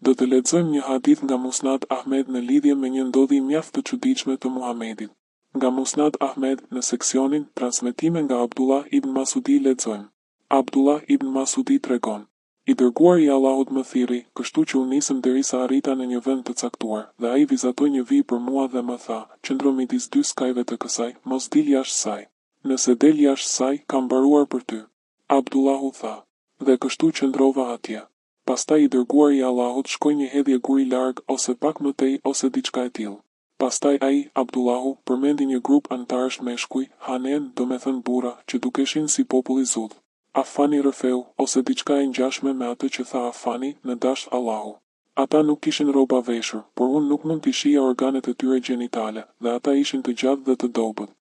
Do të lexojmë një hadith nga Musnad Ahmed në lidhje me një ndodhi mjaft të çuditshme të Muhamedit. Nga Musnad Ahmed në seksionin Transmetime nga Abdullah ibn Masudi lexojmë. Abdullah ibn Masudi tregon: I dërguari i Allahut më thirri, kështu që u nisëm derisa arrita në një vend të caktuar, dhe ai vizatoi një vijë për mua dhe më tha: Qëndro midis dy skajve të kësaj, mos dil jashtë saj. Nëse del jashtë saj, ka mbaruar për ty. Abdullahu tha: Dhe kështu qëndrova atje. Pastaj i dërguari i Allahut shkoi një hedhje guri larg ose pak më tej ose diçka e tillë. Pastaj ai, Abdullahu, përmendi një grup antarësh meshkuj, hanen, do me thënë burra, që dukeshin si popull i zudh. Afani Rëfeu, ose diçka e ngjashme me atë që tha Afani në dasht Allahu. Ata nuk kishin rroba veshur, por unë nuk mund t'i shija organet e tyre gjenitale, dhe ata ishin të gjatë dhe të dobët.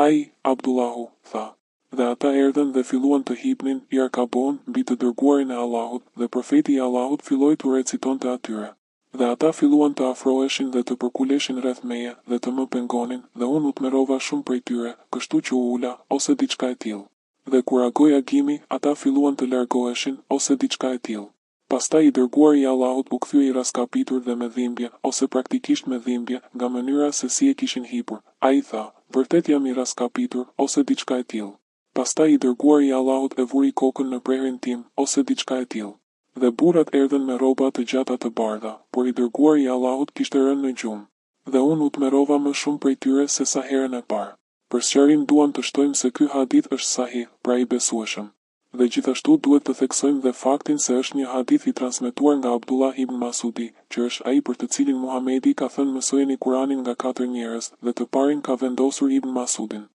Ai, Abdullahu, tha. Dhe ata erdhen dhe filluan të hipnin, i arkabon, mbi të dërguarin e Allahut, dhe profeti i Allahut filloi të recitonte atyre. Dhe ata filluan të afroheshin dhe të përkuleshin rreth meje dhe të më pengonin, dhe unë u tmerrova shumë prej tyre, kështu që u ula, ose diçka e tillë. Dhe kur agoi agimi, ata filluan të largoheshin, ose diçka e tillë. Pastaj i dërguari i Allahut u kthye i raskapitur dhe me dhimbje, ose praktikisht me dhimbje, nga mënyra se si e kishin hipur. Ai tha: Vërtet jam i raskapitur, ose diçka e tillë. Pastaj i dërguari i Allahut e vuri kokën në prerin tim, ose diçka e tillë. Dhe burrat erdhen me rroba të gjata të bardha, por i dërguari i Allahut kishte rënë në gjumë. Dhe unë u tmerrova më shumë prej tyre se sa herën e parë. Për sqarim duam të shtojmë se ky hadith është sahih, pra i besueshëm. Dhe gjithashtu duhet të theksojmë dhe faktin se është një hadith i transmetuar nga Abdullah ibn Masudi, që është ai për të cilin Muhamedi ka thënë mësojeni Kuranin nga 4 njerëz, dhe të parin ka vendosur Ibn Masudin.